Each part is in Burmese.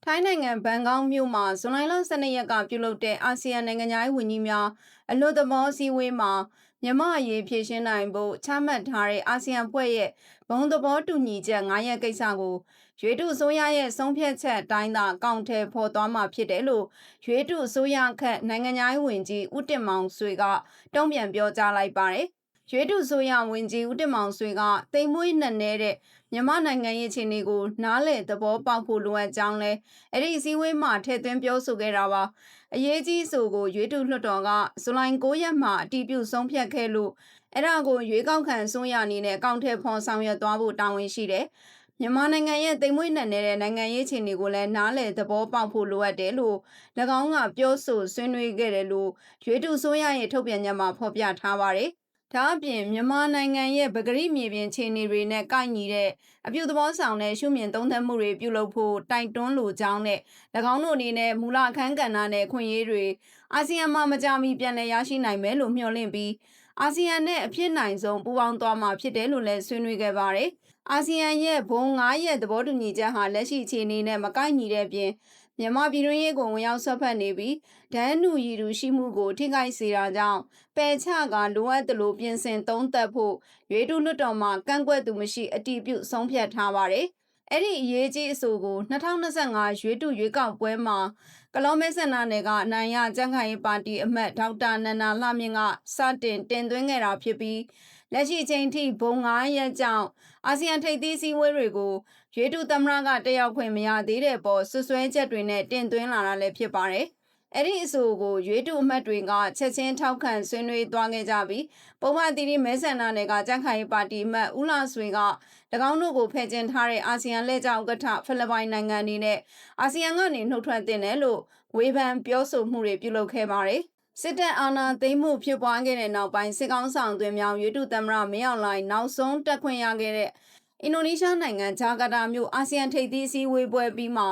ထိုင်းနိုင်ငံဘန်ကောက်မြို့မှာဇွန်လ12ရက်ကပြုလုပ်တဲ့အာဆီယံနိုင်ငံသားဝန်ကြီးများအလွတ်သဘောစည်းဝေးမှာမြန်မာအရေးဖြေရှင်းနိုင်ဖို့ချမှတ်ထားတဲ့အာဆီယံဖွဲ့ရဲ့ဘုံသဘောတူညီချက်9ရပ်ကိစ္စကိုရွေးတုအစိုးရရဲ့ဆုံးဖြတ်ချက်အတိုင်းသာကောင်ထည်ဖော်သွားမှာဖြစ်တယ်လို့ရွေးတုအစိုးရခန့်နိုင်ငံသားဝန်ကြီးဦးတင်မောင်ဆွေကတုံ့ပြန်ပြောကြားလိုက်ပါတယ်။ရွေးတုဆိုရဝန်ကြီးဦးတင်မောင်ဆွေကတိမ်မွေးနှက်နေတဲ့မြန်မာနိုင်ငံရဲ့အခြေအနေကိုနားလည်သဘောပေါက်ဖို့လိုအပ်ကြောင်းလဲအဲ့ဒီစည်းဝေးမှာထည့်သွင်းပြောဆိုခဲ့တာပါအရေးကြီးဆိုကိုရွေးတုလွှတ်တော်ကဇူလိုင်9ရက်မှာအတည်ပြုဆုံးဖြတ်ခဲ့လို့အဲ့ဒါကိုရွေးကောက်ခံအစိုးရအနေနဲ့အကောင့်ထဲဖော်ဆောင်ရွက်သွားဖို့တာဝန်ရှိတယ်မြန်မာနိုင်ငံရဲ့တိမ်မွေးနှက်နေတဲ့နိုင်ငံရေးအခြေအနေကိုလည်းနားလည်သဘောပေါက်ဖို့လိုအပ်တယ်လို့၎င်းကပြောဆိုဆွေးနွေးခဲ့တယ်လို့ရွေးတုအစိုးရရဲ့ထုတ်ပြန်ချက်မှာဖော်ပြထားပါတယ်ဒါအပြင်မြန်မာနိုင်ငံရဲ့ပကတိမြေပြင်ခြေအနေတွေနဲ့ကိုက်ညီတဲ့အပြုသဘောဆောင်တဲ့ရှုမြင်သုံးသပ်မှုတွေပြုလုပ်ဖို့တိုက်တွန်းလိုကြောင်းနဲ့၎င်းတို့အနေနဲ့မူလအခမ်းကဏ္ဍနဲ့ခွင့်ရေးတွေအာဆီယံမှာမကြမီပြန်လည်ရရှိနိုင်မယ်လို့မျှော်လင့်ပြီးအာဆီယံနဲ့အဖြစ်နိုင်ဆုံးပူးပေါင်းသွားမှာဖြစ်တယ်လို့လည်းဆွေးနွေးခဲ့ပါတယ်။အာဆီယံရဲ့ဘုံ9ရက်သဘောတူညီချက်ဟာလက်ရှိအခြေအနေနဲ့မကိုက်ညီတဲ့အပြင်မြန်မာပြည်တွင်းရေးကိုဝင်ရောက်ဆွတ်ဖက်နေပြီးဒန်းနူရည်တူရှိမှုကိုထိခိုက်စေတာကြောင့်ပယ်ချကလိုအပ်သလိုပြင်ဆင်သုံးသပ်ဖို့ရွေးတုလွှတ်တော်မှာကန့်ကွက်သူမရှိအတည်ပြုဆုံးဖြတ်ထားပါတယ်။အဲ့ဒီအရေးကြီးအဆိုကို2025ရွေးတုရွေးကောက်ပွဲမှာကလောမဲဆန္ဒနယ်ကအနိုင်ရကြံ့ခိုင်ရေးပါတီအမတ်ဒေါက်တာနန္ဒာလှမြင့်ကစတင်တင်သွင်းခဲ့တာဖြစ်ပြီးလက်ရှိချိန်ထိဘုံ9ရက်ကြောင့်အာဆီယံထိပ်သီးစည်းဝေးတွေကိုရွေးတုသမ္မတကတက်ရောက်ခွင့်မရသေးတဲ့ပေါ်ဆွဆွဲချက်တွေနဲ့တင်သွင်းလာတာလည်းဖြစ်ပါတယ်။အဲ့ဒီအဆိုကိုရွေးတုအမတ်တွေကချက်ချင်းထောက်ခံဆွေးနွေးသွားခဲ့ကြပြီးပုံမှန်တီတီမဲဆန္ဒနယ်ကကြံ့ခိုင်ရေးပါတီအမတ်ဦးလာဆွေက၎င်းတို့ကိုဖယ်ကျင်ထားတဲ့အာဆီယံလက်ကြောင့်ဥက္ကဋ္ဌဖိလစ်ပိုင်နိုင်ငံအနေနဲ့အာဆီယံကနေနှုတ်ထွက်တင်တယ်လို့ဝေဖန်ပြောဆိုမှုတွေပြုလုပ်ခဲ့ပါတယ်။စစ်တပ်အာဏာသိမ်းမှုဖြစ်ပွားခဲ့တဲ့နောက်ပိုင်းစစ်ကောင်းဆောင်သွင်းမြောင်ရွေးတုသမ္မတမင်းအောင်လှိုင်နောက်ဆုံးတက်ခွင့်ရခဲ့တဲ့အင်ဒိုနီးရှားနိုင်ငံဂျာကာတာမြို့အာဆီယံထိပ်သီးအစည်းအဝေးပွဲပြီးမှ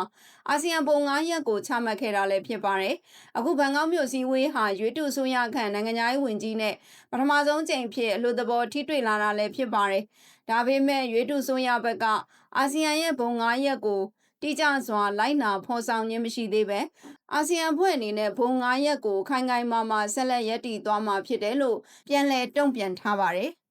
အာဆီယံဘုံ9ရက်ကိုချမှတ်ခဲ့တာလည်းဖြစ်ပါတယ်။အခုဘန်ကောက်မြို့အစည်းအဝေးဟာရွေးတုအစိုးရခန့်နိုင်ငံသားဝန်ကြီးနဲ့ပထမဆုံးချိန်ဖြစ်အလို့သဘောထိတွေ့လာတာလည်းဖြစ်ပါတယ်။ဒါပေမဲ့ရွေးတုအစိုးရဘက်ကအာဆီယံရဲ့ဘုံ9ရက်ကိုတိကျစွာလိုက်နာဖော်ဆောင်ခြင်းမရှိသေးပဲအာဆီယံဖွဲ့အနေနဲ့ဘုံ9ရက်ကိုခိုင်ခိုင်မာမာဆက်လက်ရည်တည်သွားမှာဖြစ်တယ်လို့ပြန်လည်တုံ့ပြန်ထားပါတယ်။